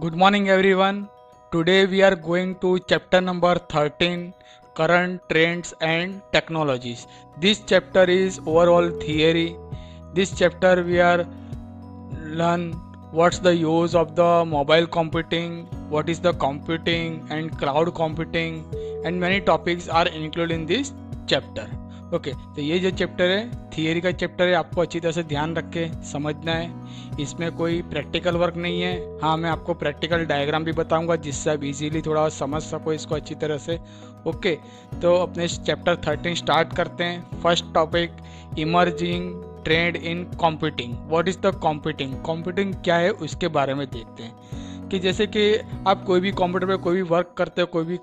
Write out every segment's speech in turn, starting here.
Good morning, everyone. Today we are going to chapter number 13, Current Trends and Technologies. This chapter is overall theory. This chapter we are learn what's the use of the mobile computing, what is the computing and cloud computing, and many topics are included in this chapter. Okay तो ये जो chapter है theory का chapter है, आपको अच्छी तरह से ध्यान रख के समझना है। इसमें कोई प्रैक्टिकल वर्क नहीं है। हाँ, मैं आपको प्रैक्टिकल डायग्राम भी बताऊंगा जिससे आप इजीली थोड़ा समझ सको इसको अच्छी तरह से। ओके, तो अपने चैप्टर 13 स्टार्ट करते हैं। First topic, emerging trend in computing. What is the computing? Computing क्या है उसके बारे में देखते हैं कि जैसे कि आप कोई भी कंप्यूटर पे कोई भी वर्क करते हो, कोई भी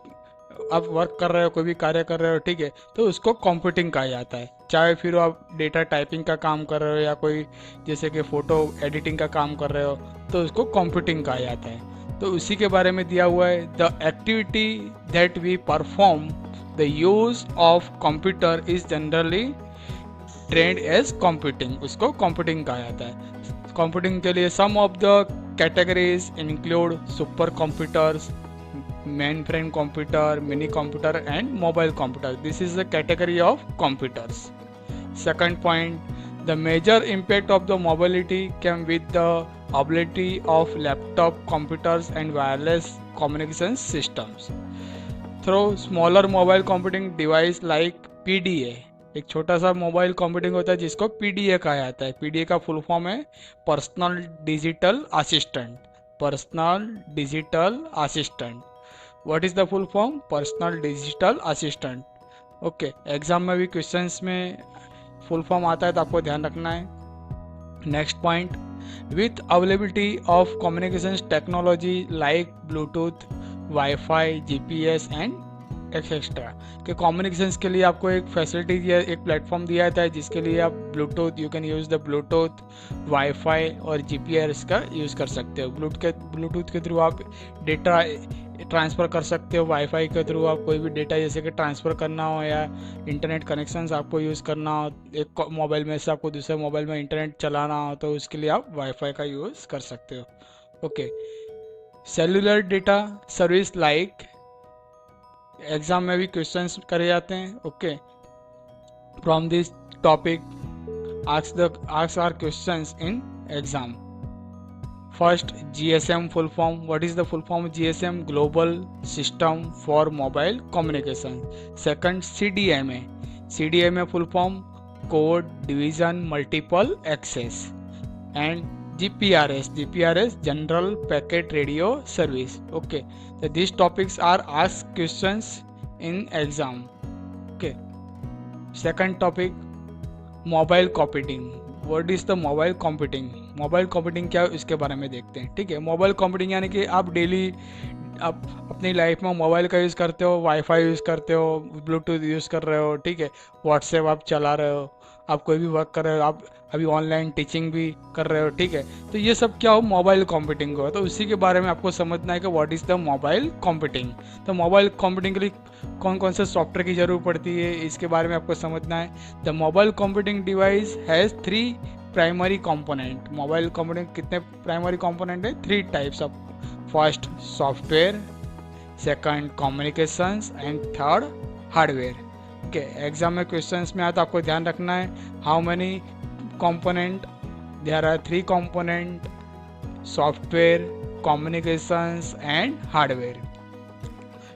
आप वर्क कर रहे हो, कोई भी कार्य कर रहे हो, ठीक है, तो उसको कंप्यूटिंग कहा जाता है। चाहे फिर आप डेटा टाइपिंग का काम कर रहे हो या कोई जैसे कि फ़ोटो एडिटिंग का काम कर रहे हो, तो उसको कंप्यूटिंग कहा जाता है। तो उसी के बारे में दिया हुआ है, the activity that we perform the use of computer is generally trend as computing. उसको कंप्यूटिंग कहा जाता है। कंप्यूटिंग के लिए some of the categories include super computers, mainframe computer, mini computer and mobile computer. This is the category of computers. Second point, the major impact of the mobility came with the ability of laptop computers and wireless communication systems. Through smaller mobile computing device like PDA, एक छोटा सा mobile computing होता है जिसको PDA कहा जाता है। PDA का फुल फॉर्म है personal digital assistant. Personal digital assistant, what is the full form? Personal digital assistant. Okay, exam में भी क्वेश्चंस में फुल फॉर्म आता है तो आपको ध्यान रखना है। Next point, with availability of communication technology like Bluetooth, wifi, GPS and etcetera के कम्युनिकेशंस के लिए आपको एक फैसिलिटी दिया, एक प्लेटफॉर्म दिया जाता है जिसके लिए आप Bluetooth, you can use the Bluetooth, wifi और जीपीएस का यूज़ कर सकते हो। ब्लूटूथ के थ्रू आप डेटा ट्रांसफ़र कर सकते हो। वाईफाई के थ्रू आप कोई भी डेटा जैसे कि ट्रांसफ़र करना हो या इंटरनेट कनेक्शंस आपको यूज़ करना हो, एक मोबाइल में से आपको दूसरे मोबाइल में इंटरनेट चलाना हो, तो उसके लिए आप वाईफाई का यूज़ कर सकते हो। Okay, cellular data service like, exam में भी क्वेश्चंस करे जाते हैं। Okay, from this topic ask are questions in exam. First, GSM full form. What is the full form of GSM? Global System for Mobile Communication. Second, CDMA. CDMA full form Code Division Multiple Access. And GPRS. GPRS General Packet Radio Service. Okay. So these topics are asked questions in exam. Okay. Second topic, Mobile Computing. What is the mobile computing? Mobile computing क्या है उसके बारे में देखते हैं। ठीक है, mobile computing यानी कि आप डेली आप अपनी लाइफ में मोबाइल का यूज़ करते हो, वाईफाई यूज़ करते हो, ब्लूटूथ यूज़ कर रहे हो, ठीक है, व्हाट्सएप आप चला रहे हो, आप कोई भी वर्क कर रहे हो, आप अभी ऑनलाइन टीचिंग भी कर रहे हो, ठीक है, तो ये सब क्या हो? मोबाइल कंप्यूटिंग हो। तो उसी के बारे में आपको समझना है कि what is the mobile computing. तो मोबाइल कंप्यूटिंग के लिए कौन कौन से सॉफ्टवेयर की ज़रूरत पड़ती है इसके बारे में आपको समझना है। The mobile computing device has 3 primary component. Mobile computing कितने प्राइमरी कंपोनेंट है? 3 types of. First software, second communications and third hardware. Okay, exam में क्वेश्चंस में आया तो आपको ध्यान रखना है how many component? There are 3 component, software, communications and hardware.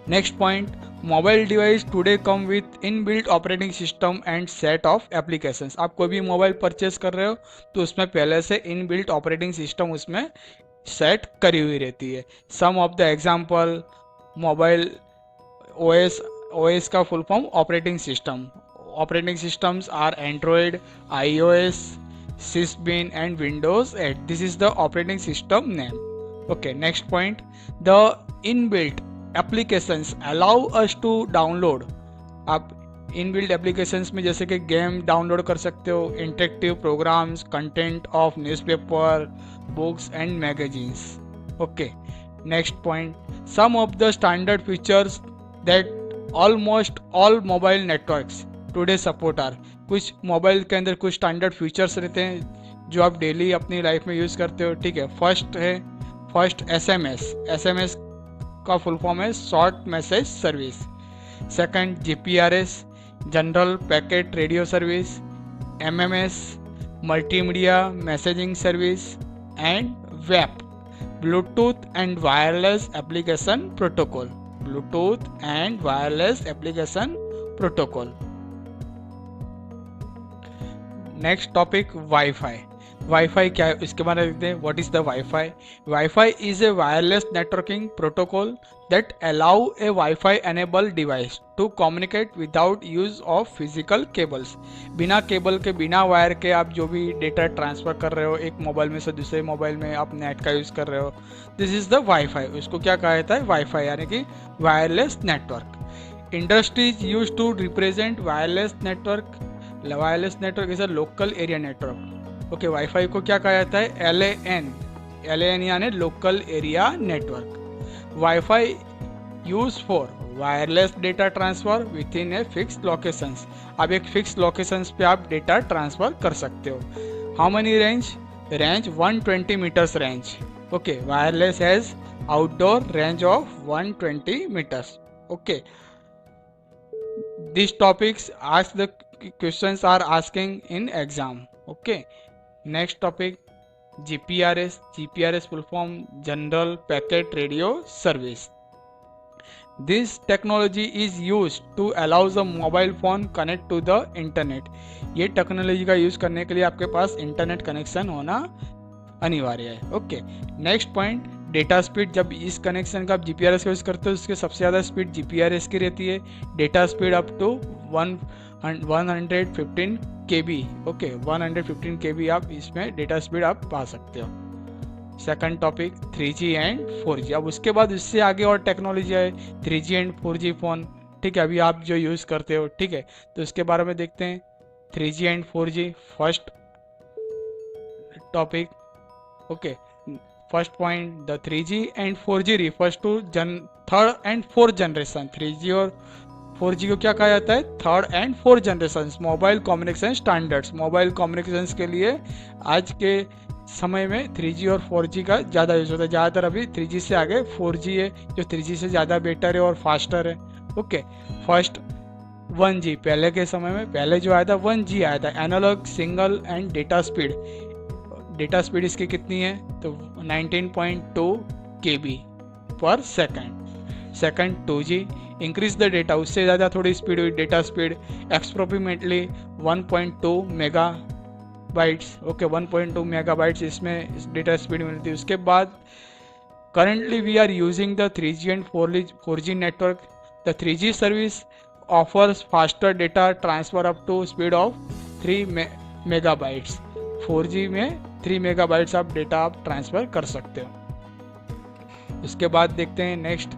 Next point, mobile device today come with inbuilt operating system and set of applications. आप कोई भी मोबाइल परचेज कर रहे हो तो उसमें पहले से इनबिल्ट ऑपरेटिंग सिस्टम उसमें सेट करी हुई रहती है। Some of the example, mobile OS का full form operating system. Operating systems are android, iOS, Symbian and Windows 8। This is the operating system name. Okay, next point, the inbuilt applications allow us to download. आप inbuilt applications में जैसे कि game download कर सकते हो, interactive programs, content of newspaper, books and magazines. Okay, next point, some of the standard features that almost all mobile networks today support are. कुछ mobile के अंदर कुछ स्टैंडर्ड फीचर्स रहते हैं जो आप डेली अपनी लाइफ में यूज़ करते हो। ठीक है, फर्स्ट है फर्स्ट एसएमएस, एसएमएस का फुल फॉर्म है short message service. Second GPRS, general packet radio service. MMS, multimedia messaging service. And web, bluetooth and wireless application protocol, bluetooth and wireless application protocol. Next topic Wi-Fi. Wi-Fi क्या है इसके बारे में देखते हैं। What is the Wi-Fi? Wi-Fi is a wireless networking protocol that allow a Wi-Fi enable device to communicate without use of physical cables. बिना cable के, बिना वायर के आप जो भी डेटा ट्रांसफर कर रहे हो एक मोबाइल में से दूसरे मोबाइल में, आप नेट का यूज कर रहे हो, दिस इज द वाईफाई। उसको क्या कहा जाता है? वाईफाई, यानी कि wireless network. Industries use to represent wireless network. Wireless network is a local area network. Okay, Wi-Fi को क्या कहा जाता है? LAN यानी local area network. Wi-Fi use for wireless data transfer within a fix locations. अब एक fix locations पे आप डेटा ट्रांसफर कर सकते हो। How many range? Range 120 metres range. Okay, wireless has outdoor range of 120 metres. Okay, these topics ask the questions are asking in exam. Okay, next topic GPRS. GPRS full form General Packet Radio Service. This technology is used to allow the mobile phone connect to the internet. ये technology का use करने के लिए आपके पास internet connection होना अनिवार्य है। Okay, next point data speed. जब इस कनेक्शन का आप जीपीआरएस का यूज़ करते हो उसके सबसे ज़्यादा स्पीड जीपीआरएस की रहती है। Data speed up to 115 KB। Okay, 115 KB आप इसमें डेटा स्पीड आप पा सकते हो। Second topic 3G and 4G। अब उसके बाद इससे आगे और टेक्नोलॉजी है 3G एंड 4G फ़ोन। ठीक है, अभी आप जो यूज़ करते हो, ठीक है, तो उसके बारे में देखते हैं। 3G and 4G first topic. Okay, first point, the 3G and 4G refers to third and fourth generation। 3G और 4G को क्या कहा जाता है? Third and fourth generation mobile communication standards. Mobile communication के लिए आज के समय में 3G और 4G का ज़्यादा यूज होता है। ज़्यादातर अभी 3G से आगे 4G है जो 3G से ज़्यादा बेटर है और फास्टर है। ओके, फर्स्ट 1G, पहले के समय में पहले जो आया था 1G आया था, analog single and data speed. Data speed इसकी कितनी है? तो 19.2 KB पर second. Second 2G, increase the data, उससे ज़्यादा थोड़ी स्पीड हुई data speed, approximately 1.2 megabytes. Okay, 1.2 megabytes इसमें डेटा स्पीड मिलती है। उसके बाद currently we are using the 3G and 4G network. The 3G service offers faster data transfer up to speed of 3 megabytes. 4G में 3 megabytes आप data आप transfer कर सकते हो। उसके बाद देखते हैं next,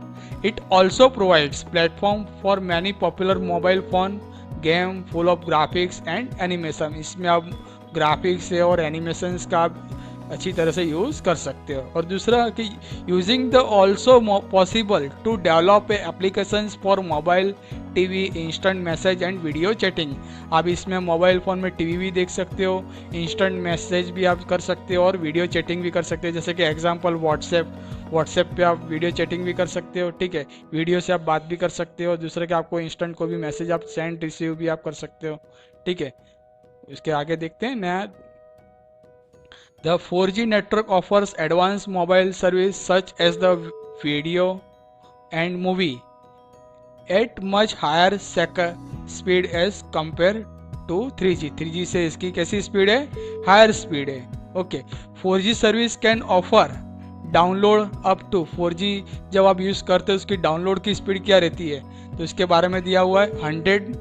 it also provides platform for many popular mobile phone game full of graphics and animation. इसमें आप ग्राफिक्स और एनिमेशंस का आप अच्छी तरह से यूज़ कर सकते हो। और दूसरा कि using the also possible to develop applications for mobile TV instant message and video chatting. आप इसमें मोबाइल फ़ोन में टीवी भी देख सकते हो, इंस्टेंट मैसेज भी आप कर सकते हो और वीडियो चैटिंग भी कर सकते हो। जैसे कि एग्जांपल व्हाट्सएप पे आप वीडियो चैटिंग भी कर सकते हो। ठीक है, वीडियो से आप बात भी कर सकते हो, दूसरे के आपको इंस्टेंट को भी मैसेज आप सेंड रिसीव भी आप कर सकते हो। ठीक है, उसके आगे देखते हैं नया। The 4G network offers advanced mobile service such as the video and movie at much higher speed as compared to 3G। 3G से इसकी कैसी स्पीड है? हायर स्पीड है। Okay, 4G service can offer download up to 4G जब आप use करते हो उसकी डाउनलोड की स्पीड क्या रहती है? तो इसके बारे में दिया हुआ है 100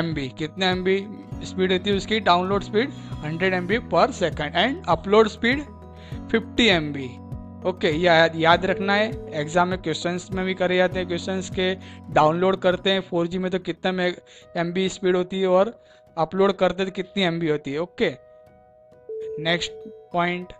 MB। कितने MB स्पीड रहती है उसकी? डाउनलोड स्पीड 100 MB पर second and upload speed 50 MB। Okay, याद रखना है, एग्जाम में क्वेश्चंस में भी करे जाते हैं। क्वेश्चंस के डाउनलोड करते हैं 4G में तो कितना MB स्पीड होती है और अपलोड करते तो कितनी MB होती है। ओके, नेक्स्ट पॉइंट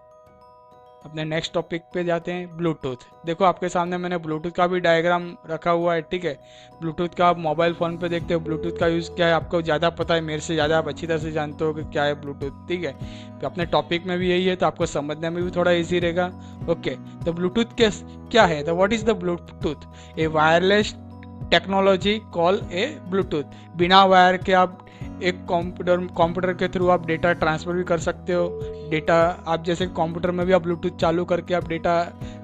अपने नेक्स्ट टॉपिक पे जाते हैं, ब्लूटूथ। देखो आपके सामने मैंने ब्लूटूथ का भी डायग्राम रखा हुआ है, ठीक है। ब्लूटूथ का आप मोबाइल फ़ोन पे देखते हो, ब्लूटूथ का यूज़ क्या है आपको ज़्यादा पता है, मेरे से ज़्यादा आप अच्छी तरह से जानते हो कि क्या है ब्लूटूथ, ठीक है। तो अपने टॉपिक में भी यही है, तो आपको समझने में भी थोड़ा ईजी रहेगा। ओके, तो ब्लूटूथ क्या है, तो what is the Bluetooth? A wireless technology call A Bluetooth. बिना वायर के आप एक कंप्यूटर के थ्रू आप डेटा ट्रांसफ़र भी कर सकते हो। डेटा आप जैसे कंप्यूटर में भी आप ब्लूटूथ चालू करके आप डेटा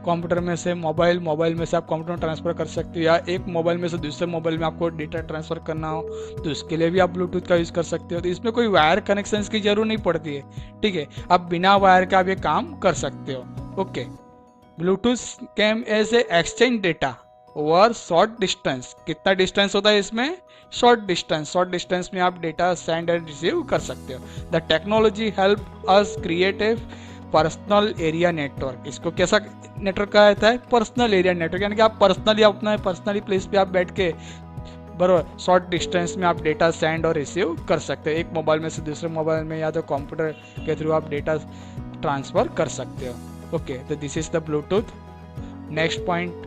कंप्यूटर में से मोबाइल में से आप कंप्यूटर में ट्रांसफ़र कर सकते हो, या एक मोबाइल में से दूसरे मोबाइल में आपको डेटा ट्रांसफ़र करना हो तो उसके लिए भी आप ब्लूटूथ का यूज़ कर सकते हो। तो इसमें कोई वायर कनेक्शन की जरूरत नहीं पड़ती है, ठीक है। आप बिना वायर के आप ये काम कर सकते हो। Okay, bluetooth came as a exchange data over short distance. कितना डिस्टेंस होता है इसमें? शॉर्ट डिस्टेंस में आप डेटा सेंड एंड रिसीव कर सकते हो। The technology help us create a personal area network. इसको कैसा नेटवर्क कहा जाता है? पर्सनल एरिया नेटवर्क, यानी कि आप पर्सनली प्लेस पे आप बैठ के बराबर शॉर्ट डिस्टेंस में आप डेटा सेंड और रिसीव कर सकते हो। एक मोबाइल में से दूसरे मोबाइल में या तो कंप्यूटर के थ्रू आप डेटा ट्रांसफ़र कर सकते हो। ओके, तो this is the Bluetooth. Next point,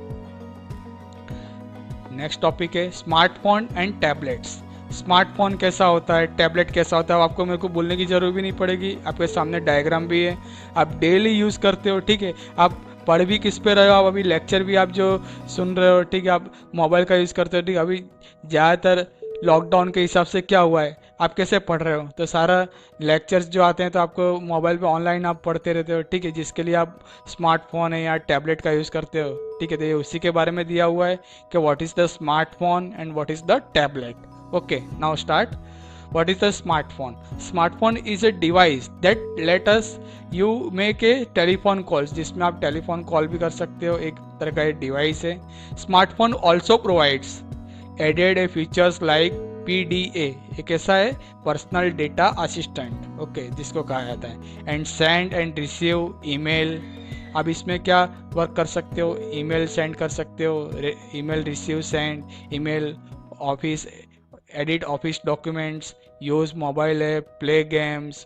next topic है स्मार्टफोन एंड टैबलेट्स। स्मार्टफोन कैसा होता है, टैबलेट कैसा होता है, आपको मेरे को बोलने की जरूरत भी नहीं पड़ेगी, आपके सामने डायग्राम भी है, आप डेली यूज़ करते हो, ठीक है। आप पढ़ भी किस पे रहे हो, आप अभी लेक्चर भी आप जो सुन रहे हो, ठीक है, आप मोबाइल का यूज़ करते हो, ठीक है। अभी ज़्यादातर लॉकडाउन के हिसाब से क्या हुआ है, आप कैसे पढ़ रहे हो, तो सारा लेक्चर्स जो आते हैं तो आपको मोबाइल पे ऑनलाइन आप पढ़ते रहते हो, ठीक है, जिसके लिए आप स्मार्टफोन है या टैबलेट का यूज़ करते हो, ठीक है। तो ये उसी के बारे में दिया हुआ है कि what is the smartphone and what is the tablet. Okay, now start. What is the smartphone? Smartphone is a device that let us you make a telephone calls, जिसमें आप टेलीफोन कॉल भी कर सकते हो, एक तरह का डिवाइस है। Smartphone also provides added A features like PDA, एक ऐसा है पर्सनल डेटा असिस्टेंट, ओके, जिसको कहा जाता है, and send and receive email. आप इसमें क्या वर्क कर सकते हो? ईमेल सेंड कर सकते हो, email receive send, email office, edit office documents, use mobile app, play games,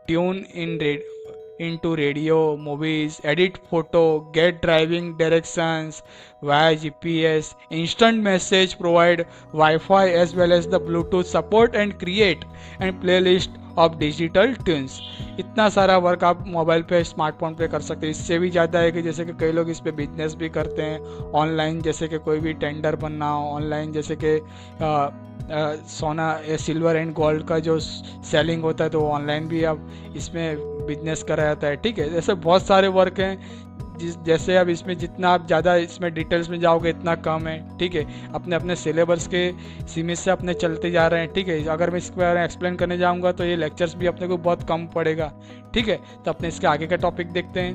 tune into radio, movies, edit photo, get driving directions via GPS, instant message, provide Wi-Fi as well as the Bluetooth support and create and playlist of digital tunes. इतना सारा work आप mobile पे smartphone पे कर सकते हैं। इससे भी ज़्यादा है कि जैसे कि कई लोग इस पे बिजनेस भी करते हैं ऑनलाइन, जैसे कि कोई भी टेंडर बनना हो ऑनलाइन, जैसे कि सोना या सिल्वर एंड गोल्ड का जो सेलिंग होता है तो ऑनलाइन भी अब इसमें बिजनेस करा जाता है, ठीक है। ऐसे बहुत सारे वर्क हैं जैसे अब इसमें जितना आप ज़्यादा इसमें डिटेल्स में जाओगे इतना कम है, ठीक है। अपने अपने सिलेबस के सीमित से अपने चलते जा रहे हैं, ठीक है। अगर मैं इसके बारे में एक्सप्लेन करने जाऊंगा तो ये लेक्चर्स भी अपने को बहुत कम पड़ेगा, ठीक है। तो अपने इसके आगे का टॉपिक देखते हैं।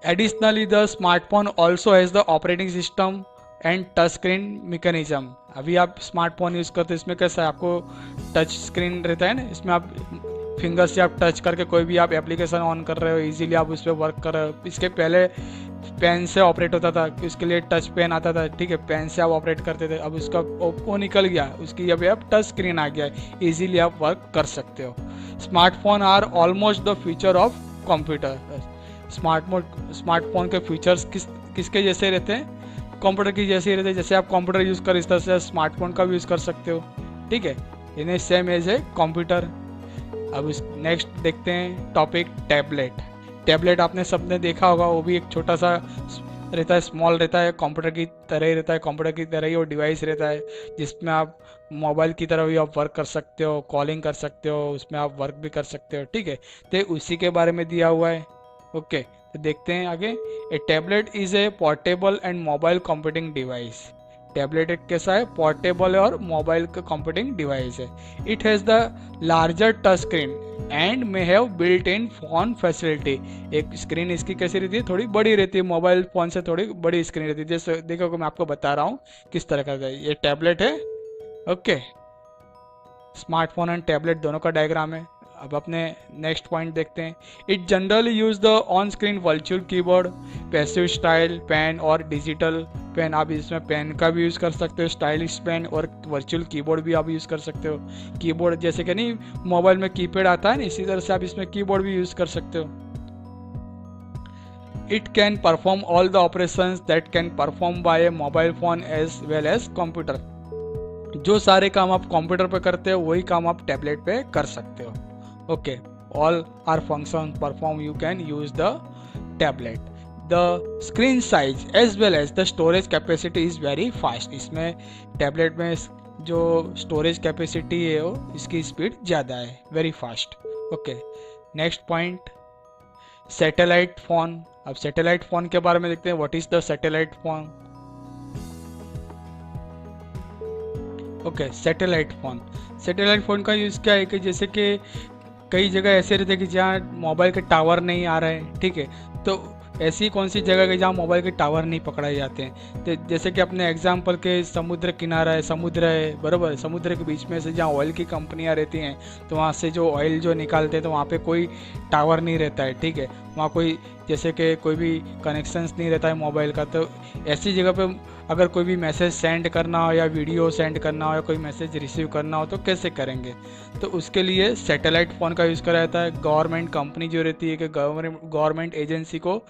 Additionally the smartphone also has the operating system and touch screen mechanism. अभी आप स्मार्टफोन यूज़ करते हो, इसमें कैसा है, आपको टच स्क्रीन रहता है ना, इसमें आप फिंगर से आप टच करके कोई भी आप एप्लीकेशन ऑन कर रहे हो, इजीली आप उस पर वर्क कर रहे हो। इसके पहले पेन से ऑपरेट होता था, उसके लिए टच पेन आता था, ठीक है, पेन से आप ऑपरेट करते थे। अब उसका वो निकल गया, उसकी अभी अब टच स्क्रीन आ गया है, इजीली आप वर्क कर सकते हो। Smartphone are almost the future of computer. Smartphone के फीचर्स किसके जैसे रहते हैं? कंप्यूटर की जैसे ही रहते हैं। जैसे आप कंप्यूटर यूज़ कर इस तरह से स्मार्टफोन का भी यूज़ कर सकते हो, ठीक है, इन्हें सेम एज ए कंप्यूटर। अब इस नेक्स्ट देखते हैं टॉपिक टैबलेट। टैबलेट आपने सबने देखा होगा, वो भी एक छोटा सा रहता है, स्मॉल रहता है, कंप्यूटर की तरह ही रहता है, कंप्यूटर की तरह ही वो डिवाइस रहता है जिसमें आप मोबाइल की तरह भी आप वर्क कर सकते हो, कॉलिंग कर सकते हो, उसमें आप वर्क भी कर सकते हो, ठीक है। तो उसी के बारे में दिया हुआ है। ओके, तो देखते हैं आगे। A tablet is a portable and mobile computing device. Tablet एक कैसा है? पोर्टेबल और मोबाइल का कंप्यूटिंग डिवाइस है। It has the larger touch screen and may have built in phone facility. एक स्क्रीन इसकी कैसी रहती है? थोड़ी बड़ी रहती है, मोबाइल फ़ोन से थोड़ी बड़ी स्क्रीन रहती है। जैसे देखो मैं आपको बता रहा हूँ किस तरह का है। ये टैबलेट है, ओके। स्मार्टफोन एंड टैबलेट दोनों का डायग्राम है। अब अपने नेक्स्ट पॉइंट देखते हैं। It generally use the on screen virtual keyboard, passive style pen और डिजिटल पेन। आप इसमें पेन का भी यूज़ कर सकते हो, स्टाइलिश पेन, और वर्चुअल कीबोर्ड भी आप यूज़ कर सकते हो। कीबोर्ड जैसे कि नहीं मोबाइल में कीपैड आता है ना, इसी तरह से आप इसमें कीबोर्ड भी यूज़ कर सकते हो, It can perform all the operations that can perform by a mobile phone as well as computer. जो सारे काम आप कंप्यूटर पे करते हो वही काम आप टैबलेट पे कर सकते हो. Okay, all are function perform you can use the tablet. The screen size as well as the storage capacity is very fast. इसमें टैबलेट में जो स्टोरेज कैपेसिटी है वो इसकी स्पीड ज़्यादा है, very fast. Okay, next point, satellite phone. अब satellite phone के बारे में देखते हैं. What is the satellite phone? Okay, satellite phone का यूज़ क्या है कि जैसे कि कई जगह ऐसे रहते हैं कि जहाँ मोबाइल के टावर नहीं आ रहे हैं, ठीक है, तो ऐसी कौन सी जगह है जहाँ मोबाइल के टावर नहीं पकड़ाए जाते हैं. तो जैसे कि अपने एग्जांपल के समुद्र किनारा है, समुद्र है, बराबर, समुद्र के बीच में से जहाँ ऑयल की कंपनियाँ रहती हैं तो वहाँ से जो ऑयल जो निकालते हैं तो वहाँ पे कोई टावर नहीं रहता है, ठीक है, वहाँ कोई जैसे कि कोई भी कनेक्शंस नहीं रहता है मोबाइल का. तो ऐसी जगह पे अगर कोई भी मैसेज सेंड करना हो या वीडियो सेंड करना हो या कोई मैसेज रिसीव करना हो तो कैसे करेंगे? तो उसके लिए सैटेलाइट फ़ोन का यूज़ करा जाता है. गवर्नमेंट कंपनी जो रहती है कि गवर्नमेंट एजेंसी को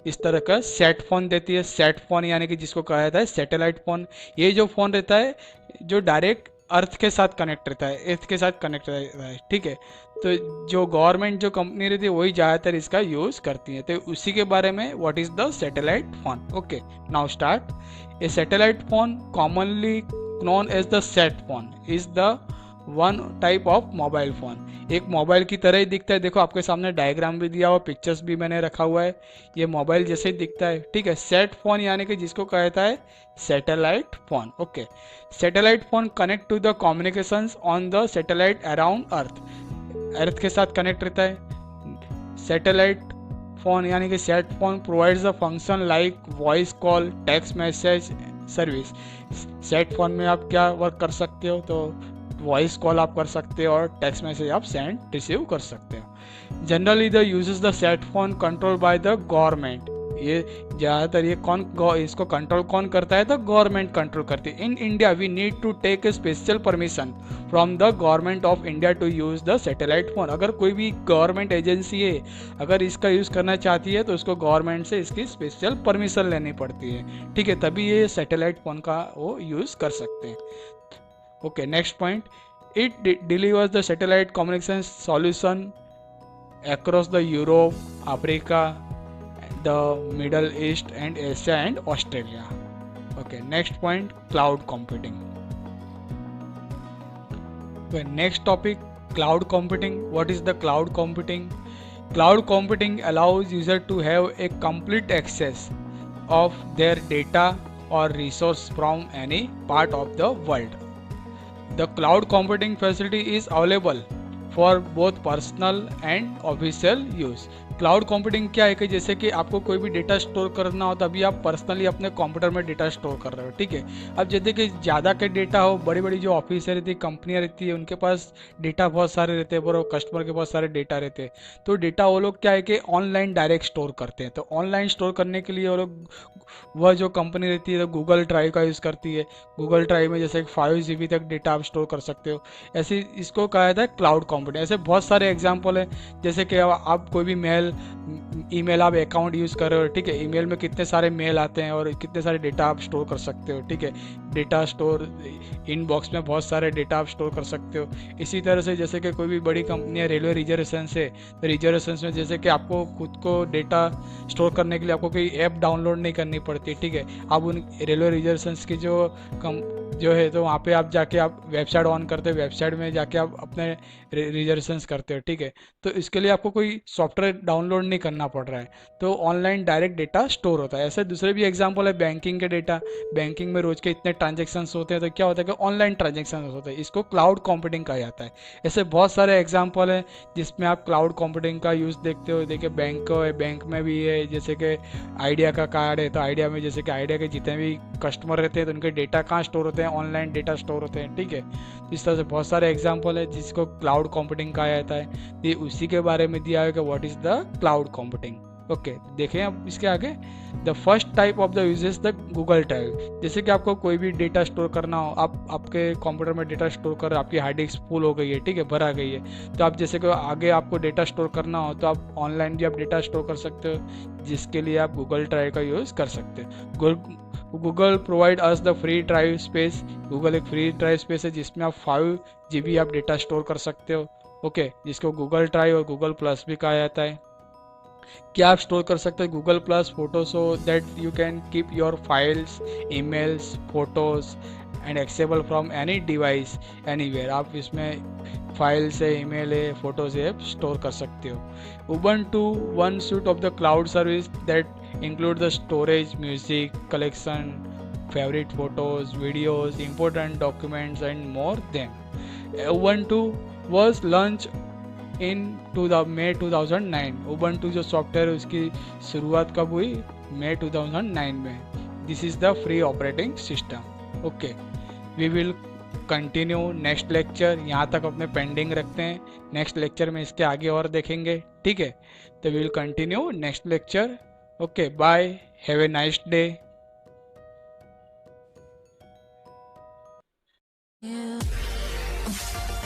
इस तरह का सेट फ़ोन देती है. सेट फ़ोन यानी कि जिसको कहा जाता है सैटेलाइट फ़ोन. ये जो फ़ोन रहता है जो डायरेक्ट अर्थ के साथ कनेक्ट रहता है, अर्थ के साथ कनेक्ट रहता है, ठीक है. तो जो गवर्नमेंट जो कंपनी रहती है वही ज़्यादातर इसका यूज़ करती है. तो उसी के बारे में what is the satellite phone. Okay, now start. A satellite phone commonly known as the set phone is the one type of mobile phone. एक मोबाइल की तरह ही दिखता है. देखो आपके सामने डायग्राम भी दिया हुआ, पिक्चर्स भी मैंने रखा हुआ है. ये मोबाइल जैसे ही दिखता है, ठीक है. सेट फ़ोन यानी कि जिसको कहता है satellite phone. Okay, satellite phone connect to the communications on the satellite around earth. Earth के साथ कनेक्ट रहता है. सैटेलाइट फ़ोन यानी कि set phone provides a function like voice call, text message service. Set phone में आप क्या work कर सकते हो? तो वॉइस कॉल आप कर सकते हो और टेक्स्ट मैसेज आप सेंड रिसीव कर सकते हो. Generally the uses the set phone control by the government. ये ज़्यादातर ये इसको कंट्रोल कौन करता है? तो गवर्नमेंट कंट्रोल करती है. In India we need to take a special permission from the government of India to use the satellite phone. अगर कोई भी गवर्नमेंट एजेंसी है अगर इसका यूज़ करना चाहती है तो उसको गवर्नमेंट से इसकी स्पेशल परमिशन लेनी पड़ती है, ठीक है, तभी ये सैटेलाइट फ़ोन का वो यूज़ कर सकते हैं. Okay, next point. It delivers the satellite communication solution across the Europe, Africa, the Middle East and Asia and Australia. Okay, next point, cloud computing. Okay, next topic, cloud computing. What is the cloud computing? Cloud computing allows user to have a complete access of their data or resource from any part of the world. The cloud computing facility is available for both personal and official use. Cloud computing क्या है कि जैसे कि आपको कोई भी data store करना हो तभी आप पर्सनली अपने कंप्यूटर में डेटा स्टोर कर रहे हो, ठीक है. अब जैसे कि ज़्यादा के डेटा हो, बड़ी बड़ी जो ऑफिस रहती है, कंपनियाँ रहती है, उनके पास डेटा बहुत सारे रहते हैं, और कस्टमर के बहुत सारे डेटा रहते हैं. तो डेटा वो लोग क्या है कि ऑनलाइन डायरेक्ट स्टोर करते हैं. तो ऑनलाइन स्टोर करने के लिए वो लोग वह जो कंपनी रहती है तो गूगल ड्राइव का यूज़ करती है. गूगल ड्राइव में जैसे 5 GB तक डेटा आप स्टोर कर सकते हो. ऐसे इसको कहा जाता है क्लाउड कंप्यूटिंग. ऐसे बहुत सारे एग्जाम्पल हैं. जैसे कि आप कोई भी ईमेल आप अकाउंट यूज़ कर रहे हो, ठीक है, ईमेल में कितने सारे मेल आते हैं और कितने सारे डेटा आप स्टोर कर सकते हो, ठीक है. डेटा स्टोर इनबॉक्स में बहुत सारे डेटा आप स्टोर कर सकते हो. इसी तरह से जैसे कि कोई भी बड़ी कंपनियाँ रेलवे रिजर्वेशन से, तो रिजर्वेशन में जैसे कि आपको खुद को डेटा स्टोर करने के लिए आपको कोई ऐप डाउनलोड नहीं करनी पड़ती, ठीक है. आप उन रेलवे रिजर्वेशन की जो है तो वहाँ पे आप जाके आप वेबसाइट ऑन करते हो, वेबसाइट में जाके आप अपने रिजर्वेशंस करते हो, ठीक है. तो इसके लिए आपको कोई सॉफ्टवेयर डाउनलोड नहीं करना पड़ रहा है, तो ऑनलाइन डायरेक्ट डेटा स्टोर होता है. ऐसे दूसरे भी एग्जांपल है बैंकिंग के डेटा. बैंकिंग में रोज के इतने ट्रांजेक्शन्स होते हैं तो क्या होता है कि ऑनलाइन ट्रांजेक्शन्स होते हैं, इसको क्लाउड कंप्यूटिंग कहा जाता है. ऐसे बहुत सारे एग्जाम्पल हैं जिसमें आप क्लाउड कंप्यूटिंग का यूज़ देखते हो. देखिए बैंक है, बैंक में भी है, जैसे कि आइडिया का कार्ड है तो आइडिया में जैसे कि आइडिया के जितने भी कस्टमर रहते हैं तो उनके डेटा कहाँ स्टोर होते हैं? ऑनलाइन डेटा स्टोर होते हैं, ठीक है. इस तरह से बहुत सारे एग्जाम्पल है जिसको क्लाउड कंप्यूटिंग कहा जाता है. ये उसी के बारे में दिया है कि what is the cloud computing. Okay, देखें अब इसके आगे। The first type of the uses the Google drive. जैसे कि आपको कोई भी डेटा स्टोर करना हो, आप आपके कंप्यूटर में डेटा स्टोर कर, आपकी हार्ड डिस्क फुल हो गई है, ठीक है, भरा गई है, तो आप जैसे कि आगे आपको डेटा स्टोर करना हो तो आप ऑनलाइन भी आप डेटा स्टोर कर सकते हो, जिसके लिए आप गूगल ड्राइव का यूज़ कर सकते हो। Google provide us the free drive space. Google एक फ्री ड्राइव स्पेस है जिसमें आप 5 GB आप डेटा स्टोर कर सकते हो, ओके, जिसको गूगल ड्राइव और गूगल प्लस भी कहा जाता है। क्या आप स्टोर कर सकते हैं Google plus photo, so that you can keep your files, emails, photos and acceptable from any device anywhere. आप इसमें फाइल्स है, ईमेल है, फोटोज है, स्टोर कर सकते हो। Ubuntu one suit of the cloud service that include the storage, music collection, favorite photos, videos, important documents and more than. Ubuntu was launched in May 2009। Ubuntu जो software उसकी शुरुआत कब हुई? मई 2009 में। This is the free operating system. Okay, we will continue next lecture. यहाँ तक अपने पेंडिंग रखते हैं, नेक्स्ट लेक्चर में इसके आगे और देखेंगे, ठीक है। तो we will continue next lecture. Okay, bye, have a nice day. Yeah.